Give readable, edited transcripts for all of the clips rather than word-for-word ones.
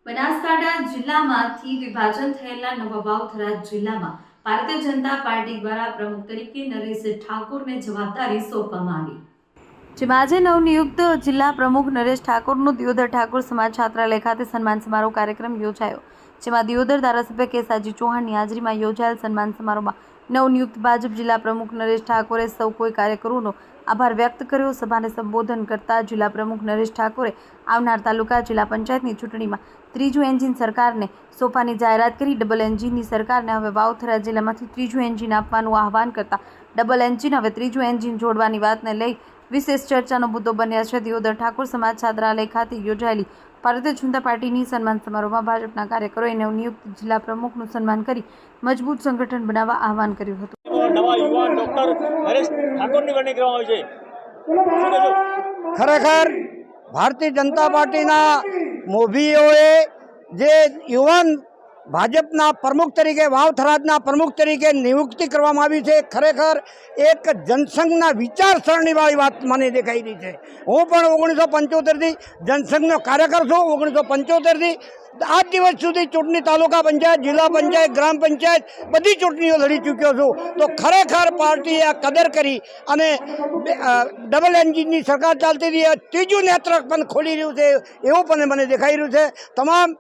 બનાસકાંઠા જિલ્લામાંથી વિભાજન થયેલા નવા વાવથરા જિલ્લામાં ભારતીય જનતા પાર્ટી દ્વારા પ્રમુખ તરીકે નરેશ ઠાકોરને જવાબદારી સોંપવામાં આવી। જેમાં આજે નવનિયુક્ત જિલ્લા પ્રમુખ નરેશ ઠાકોરનું દિયોદર ઠાકોર સમાજ છાત્રાલય ખાતે સન્માન સમારોહ કાર્યક્રમ યોજાયો। જેમાં દિયોદર ધારાસભ્ય કેસાજી ચૌહાણની હાજરીમાં યોજાયેલ સન્માન સમારોહમાં નવનિયુક્ત ભાજપ જિલ્લા પ્રમુખ નરેશ ઠાકોરે સૌ કોઈ કાર્યકરોનો આભાર વ્યક્ત કર્યો। સભાને સંબોધન કરતા જિલ્લા પ્રમુખ નરેશ ઠાકોરે આવનાર તાલુકા જિલ્લા પંચાયતની ચૂંટણીમાં ત્રીજું એન્જિન સરકારને સોંપવાની જાહેરાત કરી। ડબલ એન્જિનની સરકારને હવે વાવથરા જિલ્લામાંથી ત્રીજું એન્જિન આપવાનું આહવાન કરતા ડબલ એન્જિન હવે ત્રીજું એન્જિન જોડવાની વાતને લઈ વિશેષ ચર્ચાનો મુદ્દો બન્યા છે। દિયોદર ઠાકોર સમાજ છાત્રાલય ખાતે યોજાયેલી ભારતીય જનતા પાર્ટીની સન્માન સમારોહમાં ભાજપના કાર્યકરોએ નવનિયુક્ત જિલ્લા પ્રમુખનું સન્માન કરી મજબૂત સંગઠન બનાવવા આહવાન કર્યું હતું। નવા યુવાન ડોક્ટર નરેશ ઠાકોરની વરણી કરવામાં આવી છે। ખરેખર ભારતીય જનતા પાર્ટીના મોભીઓએ જે યુવાન ભાજપના પ્રમુખ તરીકે વાવથરાજના પ્રમુખ તરીકે નિયુક્તિ કરવામાં આવી છે, ખરેખર એક જનસંઘના વિચારસરણીવાળી વાત મને દેખાઈ રહી છે। હું પણ 1975થી જનસંઘનો કાર્યકર છું। 1975થી આજ દિવસ સુધી ચૂંટણી તાલુકા પંચાયત, જિલ્લા પંચાયત, ગ્રામ પંચાયત બધી ચૂંટણીઓ લડી ચૂક્યો છું। તો ખરેખર પાર્ટીએ આ કદર કરી અને ડબલ એન્જિનની સરકાર ચાલતી હતી, ત્રીજું નેત્ર પણ ખોલી રહ્યું છે એવું પણ મને દેખાઈ રહ્યું છે। તમામ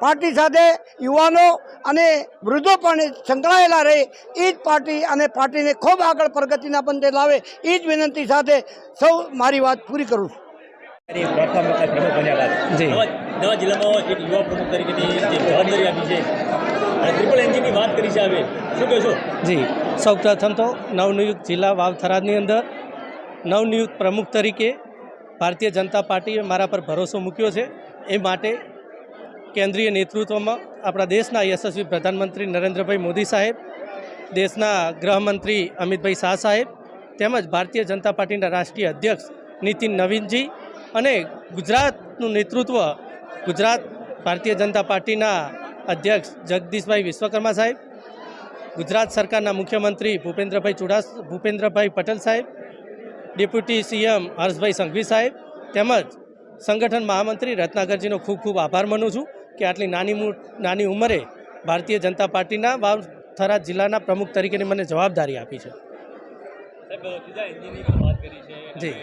પાર્ટી સાથે યુવાનો અને વૃદ્ધો પણ સંકળાયેલા રહે એ જ પાર્ટી અને પાર્ટીને ખૂબ આગળ પ્રગતિના પંથે લાવે એ જ વિનંતી સાથે સૌ મારી વાત પૂરી કરું છું। પ્રથમ વખત પ્રમુખ બન્યા બાદ નવા જિલ્લામાં એક યુવા પ્રમુખ તરીકેની જે જવાબદારી આપી છે અને ટ્રિપલ એન્જિનની વાત કરી છે, હવે શું કહેશો? જી, સૌ પ્રથમ તો નવનિયુક્ત જિલ્લા વાવથરાની અંદર નવનિયુક્ત પ્રમુખ તરીકે ભારતીય જનતા પાર્ટીએ મારા પર ભરોસો મૂક્યો છે। એ માટે કેન્દ્રીય નેતૃત્વમાં આપણા દેશના યશસ્વી પ્રધાનમંત્રી નરેન્દ્રભાઈ મોદી સાહેબ, દેશના ગૃહમંત્રી અમિતભાઈ શાહ સાહેબ તેમજ ભારતીય જનતા પાર્ટીના રાષ્ટ્રીય અધ્યક્ષ નીતિન નવીનજી અને ગુજરાતનું નેતૃત્વ ગુજરાત ભારતીય જનતા પાર્ટીના અધ્યક્ષ જગદીશભાઈ વિશ્વકર્મા સાહેબ, ગુજરાત સરકારના મુખ્યમંત્રી ભૂપેન્દ્રભાઈ પટેલ સાહેબ, ડેપ્યુટી સીએમ હર્ષભાઈ સંઘવી સાહેબ તેમજ સંગઠન મહામંત્રી રત્નાકરજીનો ખૂબ ખૂબ આભાર માનું છું કે આટલી નાની ઉંમરે ભારતીય જનતા પાર્ટીના વાવથરા જિલ્લાના પ્રમુખ તરીકેની મને જવાબદારી આપી છે। જી,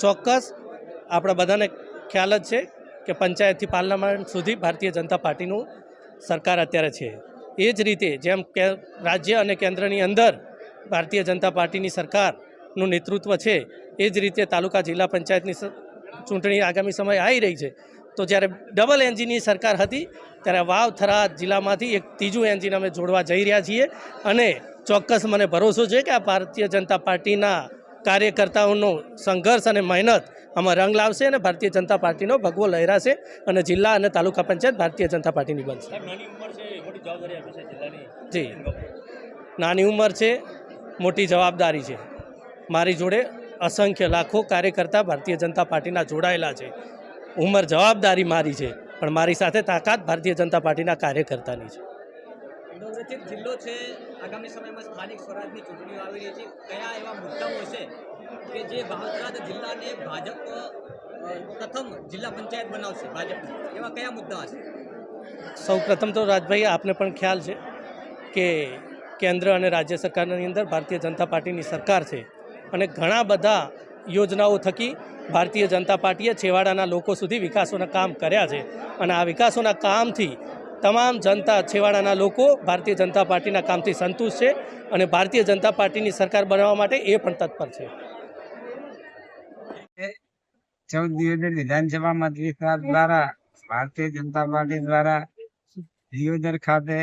ચોક્કસ આપણા બધાને ખ્યાલ જ છે કે પંચાયતથી પાર્લામેન્ટ સુધી ભારતીય જનતા પાર્ટીનું સરકાર અત્યારે છે। એ જ રીતે જેમ કે રાજ્ય અને કેન્દ્રની અંદર ભારતીય જનતા પાર્ટીની સરકારનું નેતૃત્વ છે, એ જ રીતે તાલુકા જિલ્લા પંચાયતની ચૂંટણી આગામી સમયે આવી રહી છે। તો જ્યારે ડબલ એન્જિનની સરકાર હતી ત્યારે વાવથરા જિલ્લામાંથી એક ત્રીજું એન્જિન અમે જોડવા જઈ રહ્યા છીએ અને ચોક્કસ મને ભરોસો છે કે આ ભારતીય જનતા પાર્ટીના કાર્યકર્તાઓનો સંઘર્ષ અને મહેનત આમાં રંગ લાવશે અને ભારતીય જનતા પાર્ટીનો ભગવો લહેરાશે અને જિલ્લા અને તાલુકા પંચાયત ભારતીય જનતા પાર્ટીની બનશે। જી, નાની ઉંમર છે, મોટી જવાબદારી છે। મારી જોડે અસંખ્ય લાખો કાર્યકર્તા ભારતીય જનતા પાર્ટીના જોડાયેલા છે। ઉંમર જવાબદારી મારી છે, પણ મારી સાથે તાકાત ભારતીય જનતા પાર્ટીના કાર્યકર્તાની છે। નવરચિત જિલ્લો છે, આગામી સમયમાં સ્થાનિક સ્વરાજની ચૂંટણીઓ આવી રહી છે, કયા એવા મુદ્દાઓ છે કે જે વાવથરા જિલ્લાને ભાજપ પ્રથમ જિલ્લા પંચાયત બનાવશે? ભાજપ એવા કયા મુદ્દા હશે? સૌ પ્રથમ તો રાજભાઈ આપને પણ ખ્યાલ છે કે કેન્દ્ર અને રાજ્ય સરકારની અંદર ભારતીય જનતા પાર્ટીની સરકાર છે અને ઘણા બધા યોજનાઓ થકી ભારતીય જનતા પાર્ટીએ છેવાડાના લોકો સુધી વિકાસોના કામ કર્યા છે અને આ વિકાસોના કામથી તમામ જનતા, છેવાડાના લોકો ભારતીય જનતા પાર્ટીના કામથી સંતુષ્ટ છે અને ભારતીય જનતા પાર્ટીની સરકાર બનાવવા માટે એ પણ તત્પર છે। 14 દિયોદર વિધાનસભા મત વિસ્તાર દ્વારા ભારતીય જનતા પાર્ટી દ્વારા દિયોદર ખાતે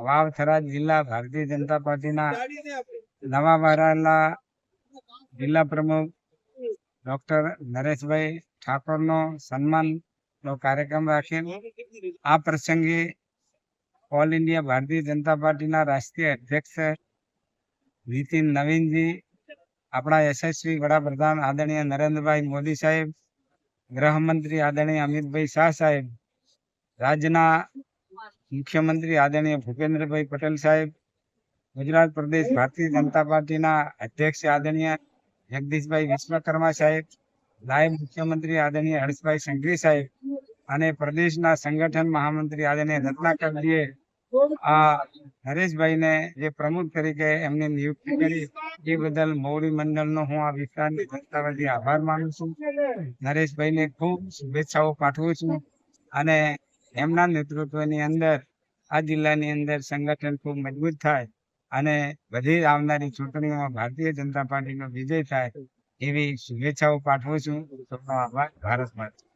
વાવથરા જિલ્લા ભારતીય જનતા પાર્ટીના નવા વરાયેલા જિલ્લા પ્રમુખ ડોક્ટર નરેશભાઈ ઠાકોરનો સન્માનનો કાર્યક્રમ રાખેલ। આ પ્રસંગે ઓલ ઇન્ડિયા ભારતીય જનતા પાર્ટીના રાષ્ટ્રીય અધ્યક્ષ નીતિન નવીનજી, આપણા યશસ્વી વડાપ્રધાન આદરણીય નરેન્દ્રભાઈ મોદી સાહેબ, ગૃહમંત્રી આદરણીય અમિતભાઈ શાહ સાહેબ, રાજ્યના મુખ્યમંત્રી આદરણીય ભૂપેન્દ્રભાઈ પટેલ સાહેબ, ગુજરાત પ્રદેશ ભારતીય જનતા પાર્ટીના અધ્યક્ષ આદરણીય જગદીશભાઈ વિશ્વકર્મા સાહેબ, નાયબ મુખ્યમંત્રી આદરણીય હર્ષભાઈ સંઘવી સાહેબ અને પ્રદેશના સંગઠન મહામંત્રી આદરણીય રત્નાકરજીએ આ નરેશભાઈને જે પ્રમુખ તરીકે એમની નિયુક્તિ કરી એ બદલ મોવડી મંડળનો હું આ વિસ્તારની જનતા વતી આભાર માનું છું. નરેશભાઈને ખૂબ શુભેચ્છાઓ પાઠવું છું અને એમના નેતૃત્વની અંદર આ જિલ્લાની અંદર સંગઠન ખૂબ મજબૂત થાય અને બધી આવનારી ચૂંટણીઓમાં ભારતીય જનતા પાર્ટીનો વિજય થાય એવી શુભેચ્છાઓ પાઠવું છું. સૌનો આભાર. ભારત માતા.